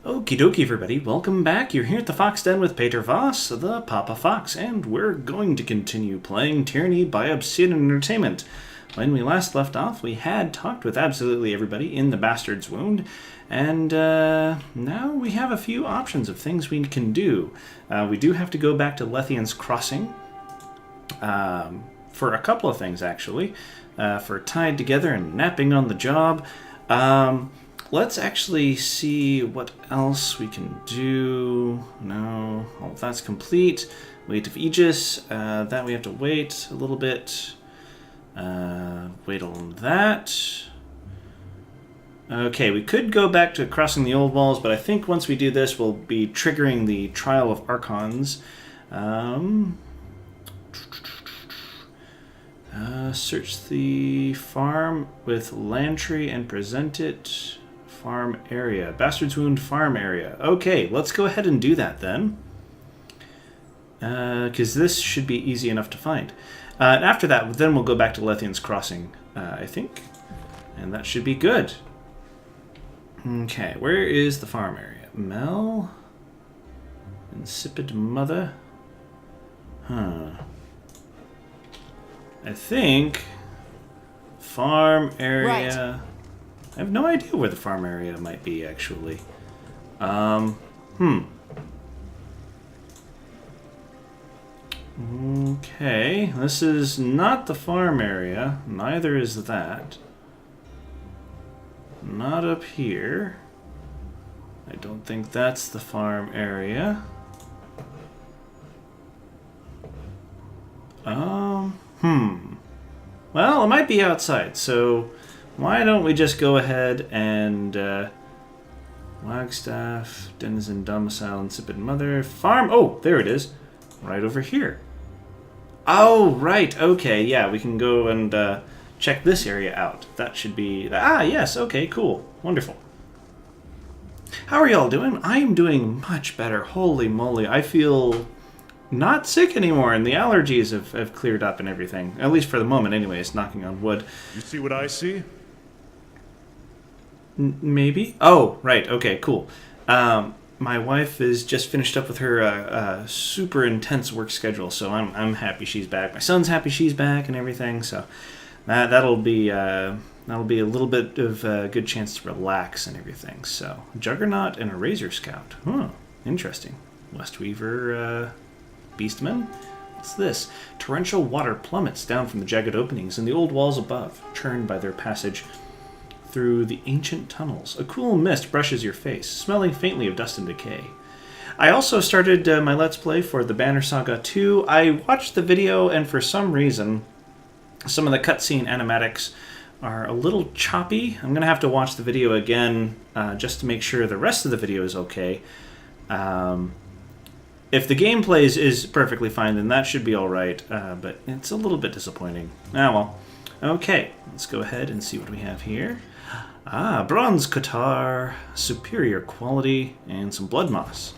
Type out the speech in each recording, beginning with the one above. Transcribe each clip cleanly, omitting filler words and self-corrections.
Okie dokie, everybody. Welcome back. You're here at the Fox Den with Peter Voss, the Papa Fox, and we're going to continue playing Tyranny by Obsidian Entertainment. When we last left off, we had talked with absolutely everybody in the Bastard's Wound, and now we have a few options of things we can do. We do have to go back to Lethian's Crossing for a couple of things, actually. For Tied Together and Napping on the Job. Let's actually see what else we can do. No, all that's complete. Weight of Aegis, that we have to wait a little bit. Wait on that. Okay, we could go back to crossing the old walls, but I think once we do this, we'll be triggering the Trial of Archons. Search the farm with Lantry and present it. Farm area. Bastard's Wound farm area. Okay, let's go ahead and do that then. Because this should be easy enough to find. And after that, then we'll go back to Lethian's Crossing, I think. And that should be good. Okay, where is the farm area? Mel? Insipid Mother? Huh. I think... Farm area... Right. I have no idea where the farm area might be, actually. Okay, this is not the farm area. Neither is that. Not up here. I don't think that's the farm area. Well, it might be outside, so... Why don't we just go ahead and Wagstaff, Denizen Domicile, Insipid Mother, Farm. Oh, there it is. Right over here. Oh, right. Okay, yeah, we can go and check this area out. That should be... Ah, yes. Okay, cool. Wonderful. How are y'all doing? I am doing much better. Holy moly. I feel not sick anymore, and the allergies have cleared up and everything. At least for the moment, anyways, knocking on wood. You see what I see? Maybe? Oh, right. Okay, cool. My wife is just finished up with her super intense work schedule, so I'm happy she's back. My son's happy she's back and everything, so that'll be a little bit of a good chance to relax and everything. So, Juggernaut and a Razor Scout. Huh, interesting. Westweaver Beastman? What's this? Torrential water plummets down from the jagged openings in the old walls above, churned by their passage through the ancient tunnels. A cool mist brushes your face, smelling faintly of dust and decay. I also started my Let's Play for the Banner Saga 2. I watched the video, and for some reason, some of the cutscene animatics are a little choppy. I'm going to have to watch the video again just to make sure the rest of the video is okay. If the gameplay is perfectly fine, then that should be alright, but it's a little bit disappointing. Ah, well. Okay, let's go ahead and see what we have here. Ah, bronze Qatar, superior quality, and some blood moss.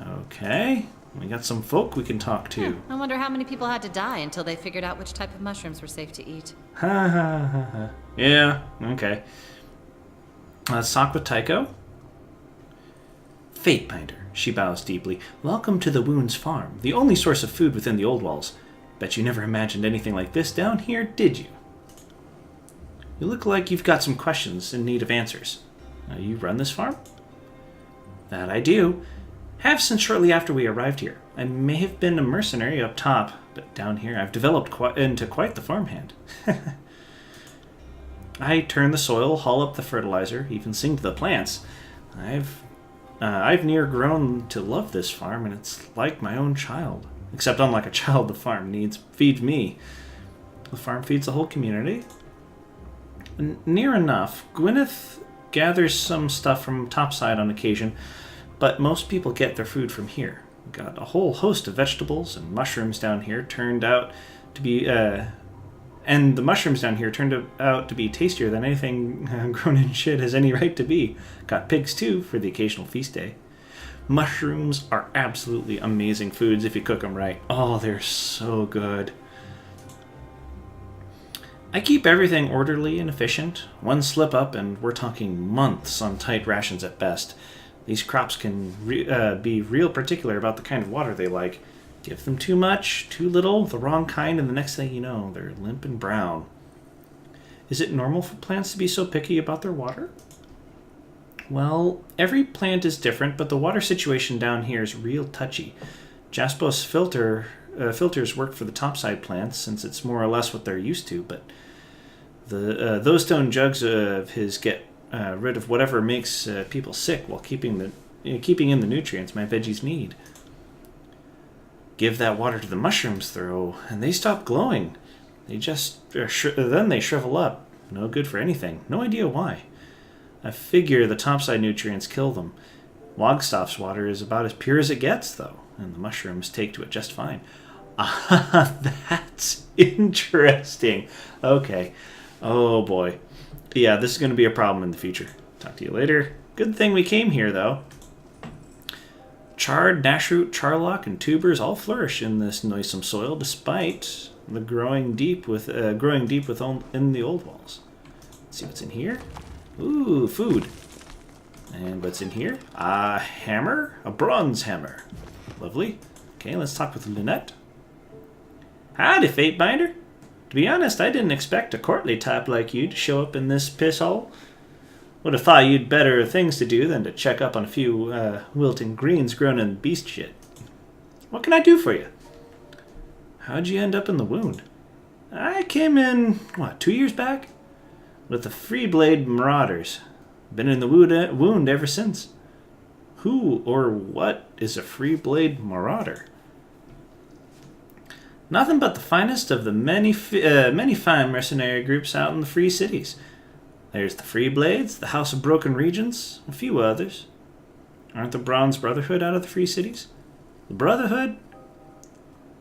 Okay, we got some folk we can talk to. I wonder how many people had to die until they figured out which type of mushrooms were safe to eat. Ha ha ha ha. Yeah, okay. Sock with Tycho. Fate Binder. She bows deeply. Welcome to the Wounds Farm, the only source of food within the old walls. Bet you never imagined anything like this down here, did you? You look like you've got some questions in need of answers. You run this farm? That I do. Have since shortly after we arrived here. I may have been a mercenary up top, but down here I've developed into quite the farmhand. I turn the soil, haul up the fertilizer, even sing to the plants. I've near grown to love this farm, and it's like my own child. Except unlike a child, the farm feeds me. The farm feeds the whole community. Near enough. Gwyneth gathers some stuff from topside on occasion, but most people get their food from here. We've got a whole host of vegetables and mushrooms down here turned out to be... and the mushrooms down here turned out to be tastier than anything grown in shit has any right to be. Got pigs, too, for the occasional feast day. Mushrooms are absolutely amazing foods if you cook them right. Oh, they're so good. I keep everything orderly and efficient. One slip up and we're talking months on tight rations at best. These crops can be real particular about the kind of water they like. Give them too much, too little, the wrong kind, and the next thing you know, they're limp and brown. Is it normal for plants to be so picky about their water? Well, every plant is different, but the water situation down here is real touchy. Jaspos filters work for the topside plants, since it's more or less what they're used to, but those stone jugs of his get rid of whatever makes people sick while keeping in the nutrients my veggies need. Give that water to the mushrooms, though, and they stop glowing. They just then they shrivel up. No good for anything. No idea why. I figure the topside nutrients kill them. Wagstaff's water is about as pure as it gets, though, and the mushrooms take to it just fine. Ah, that's interesting. Okay. Oh, boy. Yeah, this is going to be a problem in the future. Talk to you later. Good thing we came here, though. Chard, nashroot, charlock, and tubers all flourish in this noisome soil, despite the growing deep in the old walls. Let's see what's in here. Ooh, food. And what's in here? A hammer? A bronze hammer. Lovely. Okay, let's talk with Lynette. Howdy, Fatebinder. To be honest, I didn't expect a courtly type like you to show up in this pisshole. Would have thought you'd better things to do than to check up on a few wilting greens grown in beast shit. What can I do for you? How'd you end up in the wound? I came in, 2 years back? With the Freeblade Marauders. Been in the wound ever since. Who or what is a Freeblade Marauder? Nothing but the finest of the many fine mercenary groups out in the free cities. There's the Freeblades, the House of Broken Regents, a few others. Aren't the Bronze Brotherhood out of the free cities? The Brotherhood?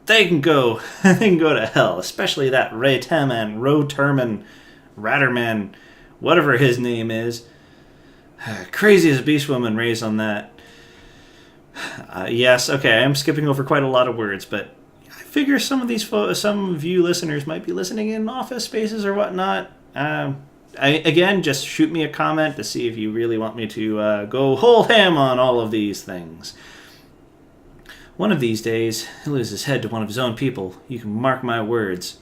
They can go to hell, especially that Roterman, Ratterman, whatever his name is. Crazy as a beast woman raised on that. Yes, okay, I am skipping over quite a lot of words, but I figure some of you listeners might be listening in office spaces or whatnot. Again, just shoot me a comment to see if you really want me to go whole ham on all of these things. One of these days, he'll lose his head to one of his own people. You can mark my words.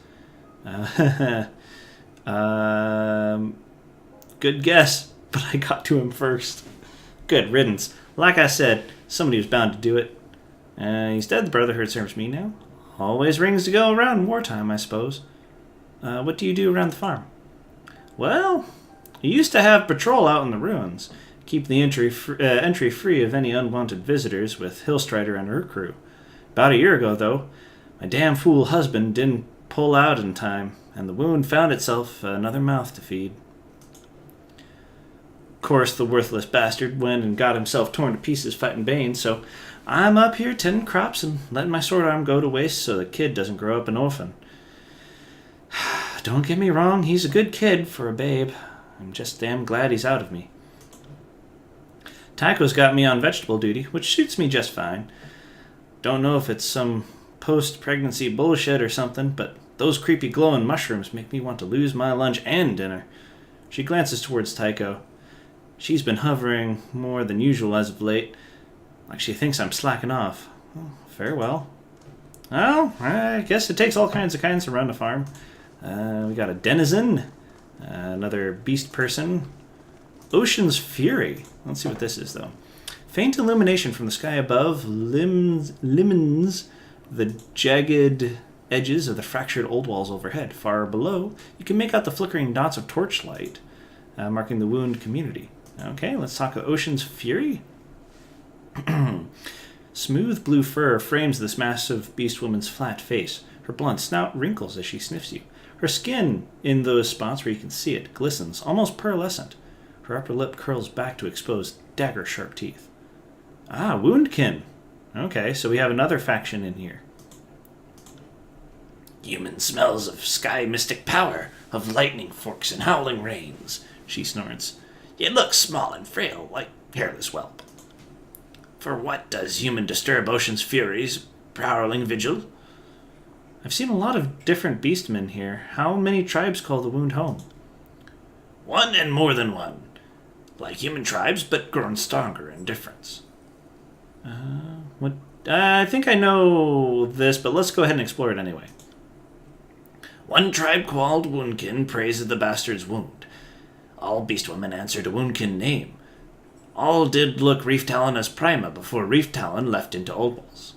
Good guess, but I got to him first. Good riddance. Like I said, somebody was bound to do it. He's dead. The Brotherhood serves me now. Always rings to go around in wartime, I suppose. What do you do around the farm? Well, I used to have patrol out in the ruins. Keep the entry free of any unwanted visitors with Hillstrider and her crew. About a year ago, though, my damn fool husband didn't pull out in time, and the wound found itself another mouth to feed. Of course, the worthless bastard went and got himself torn to pieces fighting Bane, so I'm up here tending crops and letting my sword arm go to waste so the kid doesn't grow up an orphan. Don't get me wrong, he's a good kid for a babe. I'm just damn glad he's out of me. Tycho's got me on vegetable duty, which suits me just fine. Don't know if it's some post-pregnancy bullshit or something, but those creepy glowing mushrooms make me want to lose my lunch and dinner. She glances towards Tycho. She's been hovering more than usual as of late, like she thinks I'm slacking off. Well, farewell. Well, I guess it takes all kinds to run a farm. We got a denizen, another beast person. Ocean's Fury. Let's see what this is, though. Faint illumination from the sky above limns the jagged edges of the fractured old walls overhead. Far below, you can make out the flickering dots of torchlight, marking the wound community. Okay, let's talk about Ocean's Fury. Smooth blue fur frames this massive beast woman's flat face. Her blunt snout wrinkles as she sniffs you. Her skin, in those spots where you can see it, glistens, almost pearlescent. Her upper lip curls back to expose dagger-sharp teeth. Ah, Woundkin. Okay, so we have another faction in here. Human smells of sky mystic power, of lightning forks and howling rains, she snorts. You look small and frail, like hairless whelp. For what does human disturb Ocean's Fury's prowling vigil? I I've seen a lot of different beastmen here. How many tribes call the wound home? One and more than one. Like human tribes, but grown stronger in difference. What? I think I know this, but let's go ahead and explore it anyway. One tribe called Woundkin praised the bastard's wound. All beastwomen answered a Woundkin name. All did look Reef Talon as Prima before Reef Talon left into Old Walls.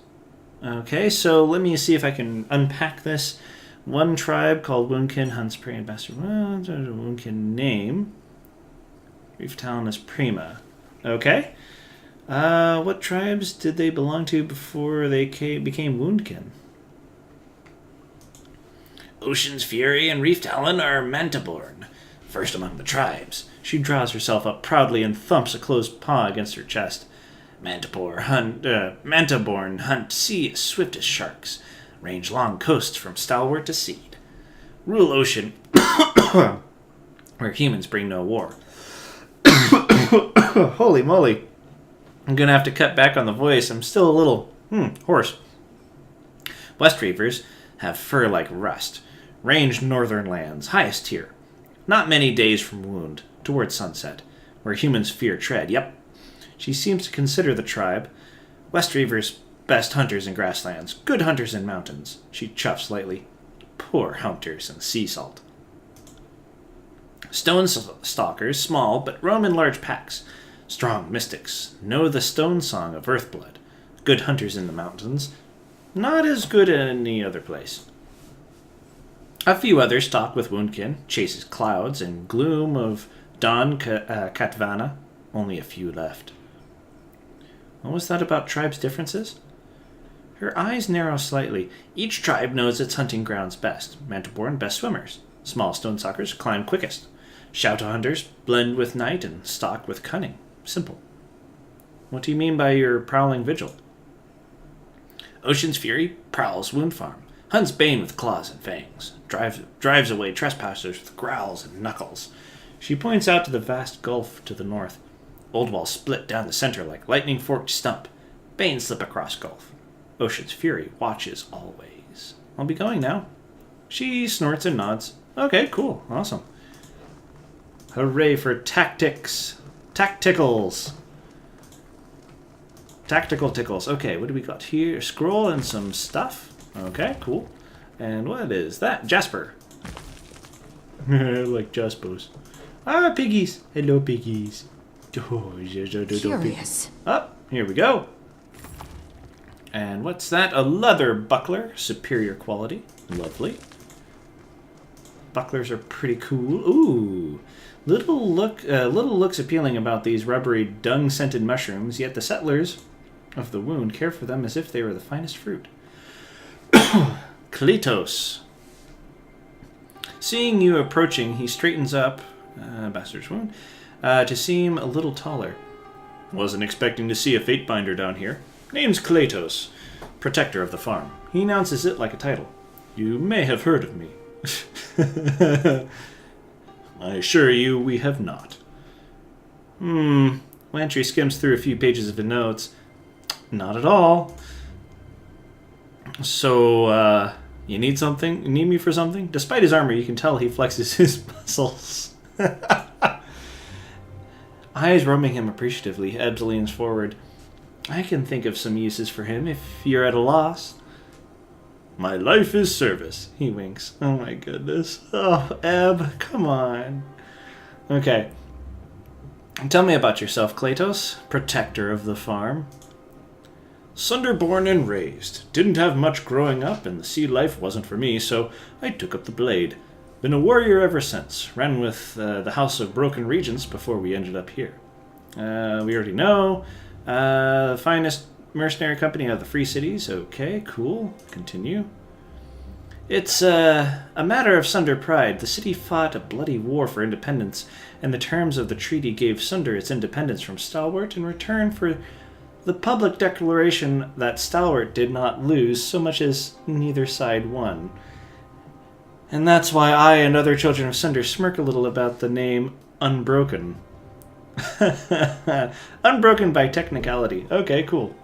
Okay, so let me see if I can unpack this. One tribe called Woundkin hunts prey and bastard. Well, there's a Woundkin name. Reef Talon as Prima. Okay. What tribes did they belong to before they became Woundkin? Ocean's Fury and Reef Talon are Mantaborn, first among the tribes. She draws herself up proudly and thumps a closed paw against her chest. Mantaborn hunt sea as swift as sharks, range long coasts from Stalwart to Seed. Rule ocean where humans bring no war. Holy moly. I'm going to have to cut back on the voice. I'm still a little hoarse. West Reavers have fur like rust. Range northern lands, highest tier. Not many days from wound, towards sunset, where humans fear tread. Yep. She seems to consider the tribe West Reavers best hunters in grasslands, good hunters in mountains. She chuffs lightly. Poor hunters in sea salt. Stone stalkers, small, but roam in large packs. Strong mystics, know the stone song of Earthblood. Good hunters in the mountains. Not as good in any other place. A few others stalk with Woundkin, chases clouds and gloom of dawn Katvana. Only a few left. What was that about tribes' differences? Her eyes narrow slightly. Each tribe knows its hunting grounds best. Mantiborn, best swimmers. Small stone stalkers climb quickest. Shouta hunters blend with night and stalk with cunning. Simple. What do you mean by your prowling vigil? Ocean's Fury prowls Wound Farm. Hunts Bane with claws and fangs. Drives away trespassers with growls and knuckles. She points out to the vast gulf to the north. Old walls split down the center like lightning-forked stump. Bane slip across gulf. Ocean's Fury watches always. I'll be going now. She snorts and nods. Okay, cool. Awesome. Hooray for tactics. Tacticals. Tactical tickles. Okay, what do we got here? Scroll and some stuff. Okay, cool. And what is that? Jasper. Like Jaspers. Ah, piggies. Hello, piggies. Curious. Oh, here we go. And what's that? A leather buckler. Superior quality. Lovely. Bucklers are pretty cool. Ooh. Little looks appealing about these rubbery, dung-scented mushrooms, yet the settlers of the wound care for them as if they were the finest fruit. Kletos. Seeing you approaching, he straightens up, bastard's wound, to seem a little taller. Wasn't expecting to see a Fatebinder down here. Name's Kletos, protector of the farm. He announces it like a title. You may have heard of me. I assure you, we have not. Lantry skims through a few pages of the notes. Not at all. So, you need something? You need me for something? Despite his armor, you can tell he flexes his muscles. Eyes roaming him appreciatively, Ebbs leans forward. I can think of some uses for him if you're at a loss. My life is service, he winks. Oh my goodness. Oh, Ebb, come on. Okay. Tell me about yourself, Kletos, protector of the farm. Sunderborn and raised. Didn't have much growing up, and the sea life wasn't for me, so I took up the blade. Been a warrior ever since. Ran with the House of Broken Regents before we ended up here. We already know. Finest mercenary company out of the Free Cities. Okay, cool. Continue. It's a matter of Sunder pride. The city fought a bloody war for independence, and the terms of the treaty gave Sunder its independence from Stalwart in return for the public declaration that Stalwart did not lose so much as neither side won. And that's why I and other children of Sunder smirk a little about the name Unbroken. Unbroken by technicality. Okay, cool.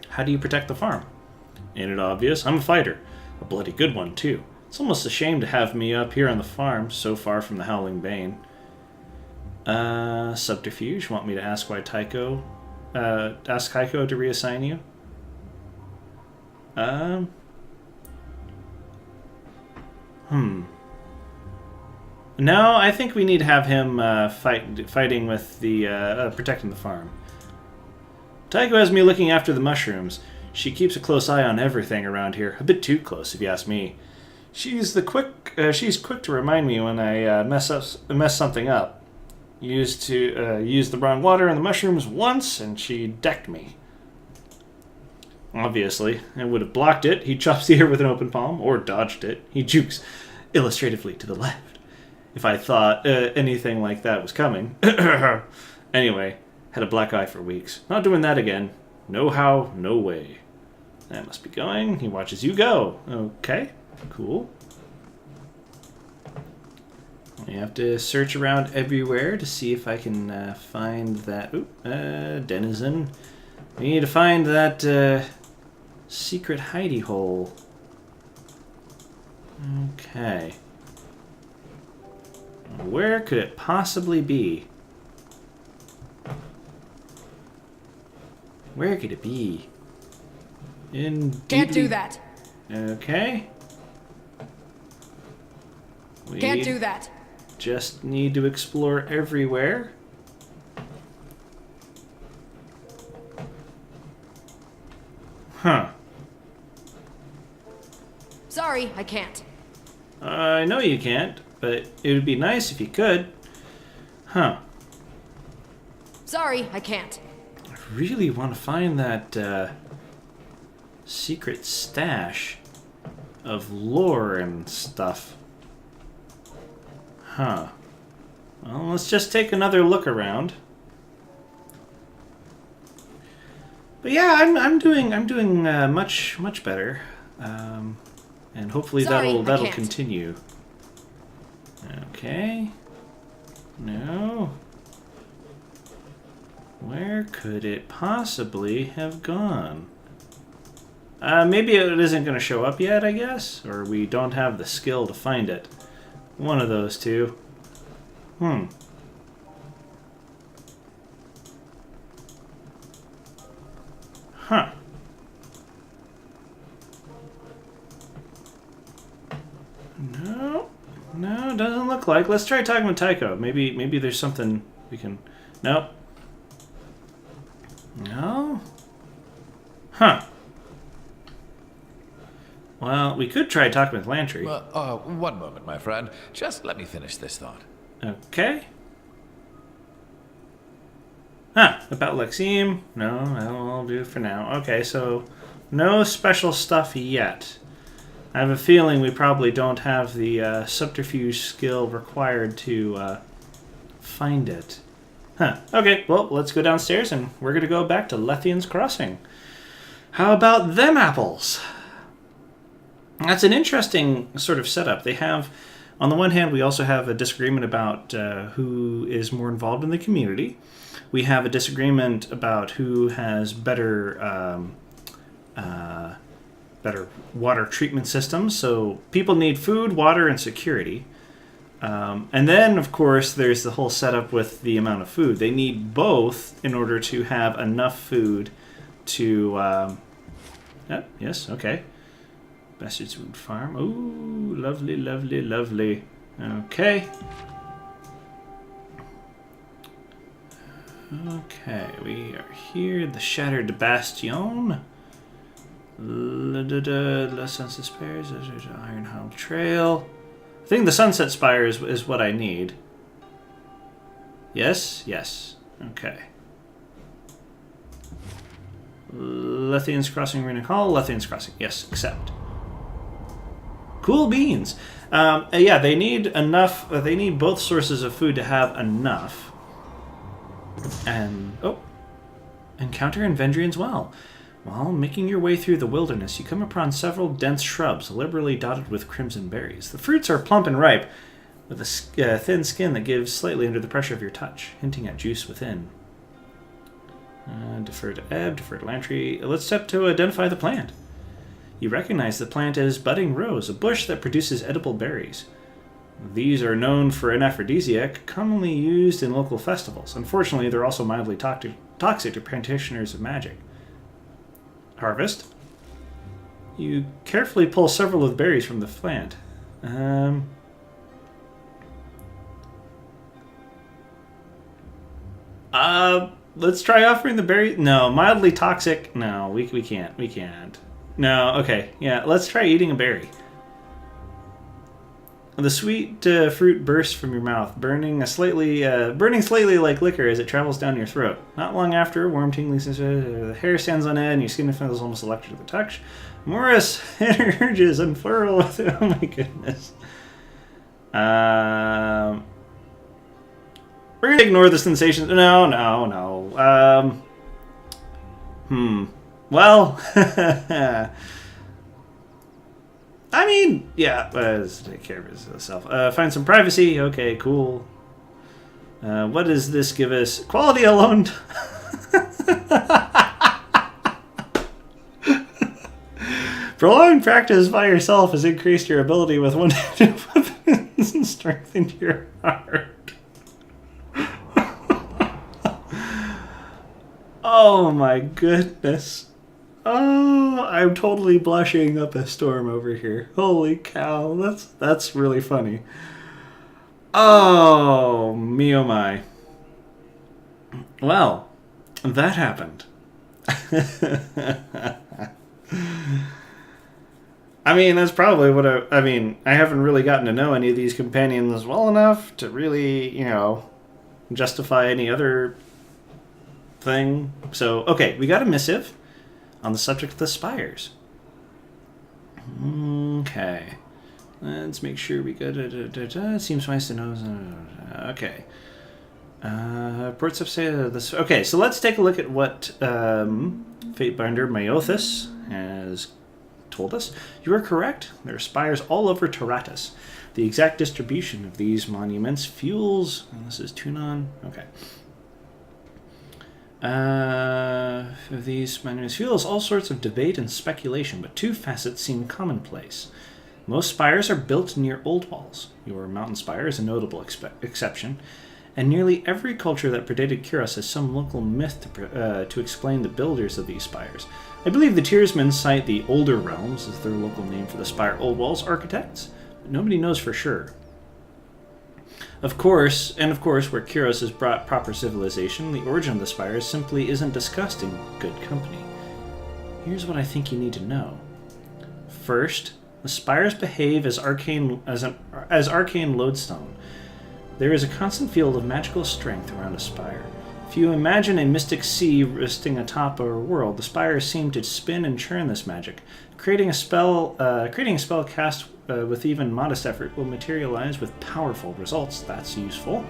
How do you protect the farm? Ain't it obvious? I'm a fighter. A bloody good one, too. It's almost a shame to have me up here on the farm, so far from the Howling Bane. Subterfuge. Want me to ask why Tycho... ask Tycho to reassign you? No, I think we need to have him fighting with the protecting the farm. Tycho has me looking after the mushrooms. She keeps a close eye on everything around here. A bit too close, if you ask me. She's quick to remind me when I mess something up. Used the wrong water in the mushrooms once, and she decked me. Obviously, I would have blocked it. He chops the air with an open palm, or dodged it. He jukes illustratively to the left. If I thought anything like that was coming. Anyway, had a black eye for weeks. Not doing that again. No how, no way. That must be going. He watches you go. Okay, cool. I have to search around everywhere to see if I can find that... denizen. We need to find that secret hidey hole. Okay. Where could it possibly be? Where could it be? Can't do that. Okay. Can't do that. Just need to explore everywhere. Huh. Sorry, I can't. I know you can't, but it would be nice if you could. Huh. Sorry, I can't. I really want to find that secret stash of lore and stuff. Huh. Well, let's just take another look around. But yeah, I'm doing much better, and hopefully Sorry, that'll continue. Okay. No. Where could it possibly have gone? Maybe it isn't going to show up yet, I guess, or we don't have the skill to find it. One of those two. Huh. No, doesn't look like. Let's try talking with Tycho. Maybe there's something we can... Nope. No? Huh. Well, we could try talking with Lantry. One moment, my friend. Just let me finish this thought. Okay. Huh, about Lexime? No, that'll do for now. Okay, so no special stuff yet. I have a feeling we probably don't have the subterfuge skill required to find it. Huh, okay, well, let's go downstairs and we're going to go back to Lethian's Crossing. How about them apples? That's an interesting sort of setup. They have, on the one hand, we also have a disagreement about who is more involved in the community. We have a disagreement about who has better water treatment systems. So people need food, water, and security. And then, of course, there's the whole setup with the amount of food. They need both in order to have enough food to... yes, okay. Bastard's Wood Farm. Ooh, lovely, lovely, lovely. Okay. Okay, we are here. The Shattered Bastion. La Sunset Spires. Iron Hull Trail. I think the Sunset Spires is what I need. Yes? Yes. Okay. Lethian's Crossing, Runic Hall. Lethian's Crossing. Yes, accept. Cool beans. Yeah, they need enough. They need both sources of food to have enough. And encounter in Vendrian's Well. While making your way through the wilderness, you come upon several dense shrubs, liberally dotted with crimson berries. The fruits are plump and ripe, with a thin skin that gives slightly under the pressure of your touch, hinting at juice within. Defer to Ebb, defer to Lantry. Let's step to identify the plant. You recognize the plant as budding rose, a bush that produces edible berries. These are known for an aphrodisiac, commonly used in local festivals. Unfortunately, they're also mildly toxic to practitioners of magic. Harvest. You carefully pull several of the berries from the plant. Let's try offering the berry. No, mildly toxic. No, we can't. We can't. No, okay. Yeah, let's try eating a berry. The sweet fruit bursts from your mouth, burning slightly like liquor as it travels down your throat. Not long after, warm, tingling sensation, the hair stands on end, and your skin feels almost electric to the touch. Morris urges unfurl with it. Oh my goodness. We're gonna ignore the sensations. No. Well. I mean, yeah, take care of himself. Find some privacy. Okay, cool. What does this give us? Quality alone. Prolonged practice by yourself has increased your ability with one-handed weapons and strengthened your heart. Oh my goodness. Oh, I'm totally blushing up a storm over here. Holy cow, that's really funny. Oh, me oh my. Well, that happened. I mean, that's probably what I haven't really gotten to know any of these companions well enough to really, justify any other thing. So, okay, we got a missive on the subject of the Spires. Okay. Let's make sure we got it. Seems nice to know. Okay. Reports of say this. Okay, so let's take a look at what Fatebinder Myothis has told us. You are correct. There are spires all over Taratus. The exact distribution of these monuments fuels. And this is Tunon. Okay. Of these monuments fuels all sorts of debate and speculation, but two facets seem commonplace. Most spires are built near old walls. Your mountain spire is a notable exception, and nearly every culture that predated Kyros has some local myth to explain the builders of these spires. I believe the Tiersmen cite the Older Realms as their local name for the spire old walls architects, but nobody knows for sure. Of course, where Kyros has brought proper civilization, the origin of the spires simply isn't discussed in good company. Here's what I think you need to know. First, the spires behave as arcane lodestone. There is a constant field of magical strength around a spire. If you imagine a mystic sea resting atop a world, the spires seem to spin and churn this magic. Creating a spell cast with even modest effort will materialize with powerful results. That's useful.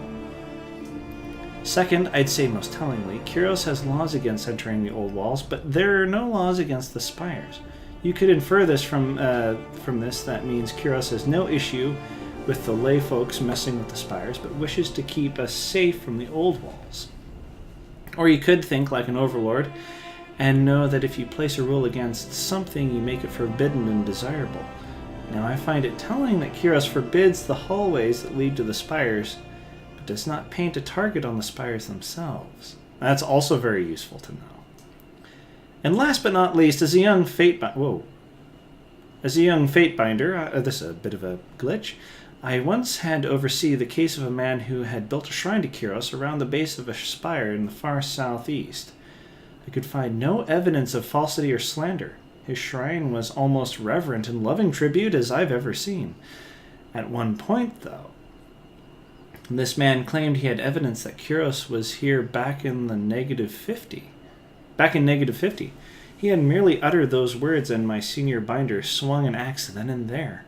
Second, I'd say most tellingly, Kyros has laws against entering the old walls, but there are no laws against the spires. You could infer this from this. That means Kyros has no issue with the lay folks messing with the spires, but wishes to keep us safe from the old walls. Or you could think like an overlord and know that if you place a rule against something, you make it forbidden and desirable. Now, I find it telling that Kyros forbids the hallways that lead to the spires, but does not paint a target on the spires themselves. That's also very useful to know. And last but not least, as a young Fatebinder, this is a bit of a glitch, I once had to oversee the case of a man who had built a shrine to Kyros around the base of a spire in the far southeast. I could find no evidence of falsity or slander. His shrine was almost reverent and loving tribute as I've ever seen. At one point, though, this man claimed he had evidence that Kyros was here back in negative 50. He had merely uttered those words and my senior binder swung an axe then and there.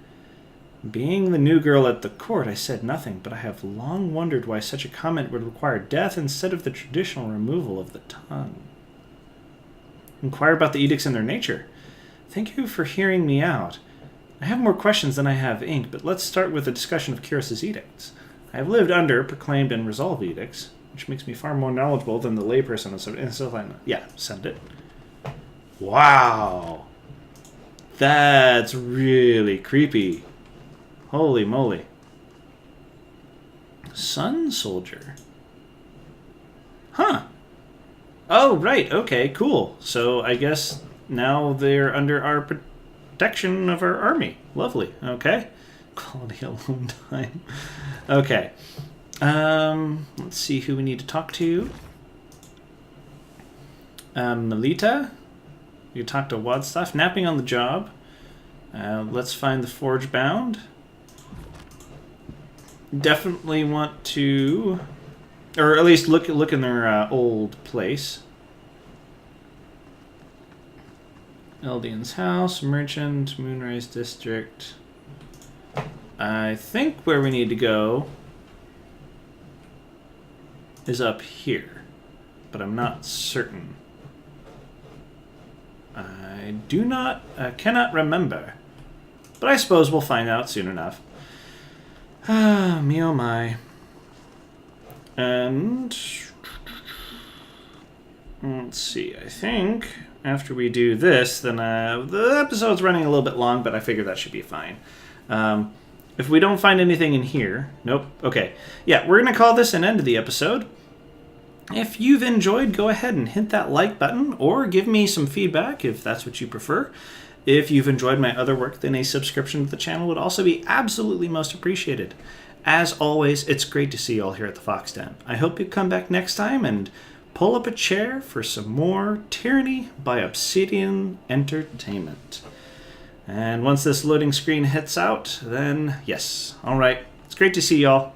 Being the new girl at the court, I said nothing, but I have long wondered why such a comment would require death instead of the traditional removal of the tongue. Inquire about the edicts and their nature. Thank you for hearing me out. I have more questions than I have ink, but let's start with a discussion of Kyros' edicts. I have lived under, proclaimed, and resolved edicts, which makes me far more knowledgeable than the layperson. Yeah, send it. Wow. That's really creepy. Holy moly. Sun Soldier. Huh. Oh, right. Okay, cool. So I guess now they're under our protection of our army. Lovely. Okay. Quality alone time. Okay. Let's see who we need to talk to. Melita. You talk to Wadstaff. Napping on the job. Let's find the Forge Bound. Definitely want to, or at least look in their old place. Eldian's house, merchant, Moonrise District. I think where we need to go is up here, but I'm not certain. I cannot remember, but I suppose we'll find out soon enough. Ah, me oh my. And let's see, I think after we do this, then the episode's running a little bit long, but I figure that should be fine. If we don't find anything in here, nope, okay. Yeah, we're going to call this an end of the episode. If you've enjoyed, go ahead and hit that like button, or give me some feedback if that's what you prefer. If you've enjoyed my other work, then a subscription to the channel would also be absolutely most appreciated. As always, it's great to see you all here at the Fox Den. I hope you come back next time and pull up a chair for some more Tyranny by Obsidian Entertainment. And once this loading screen hits out, then yes. Alright, it's great to see y'all.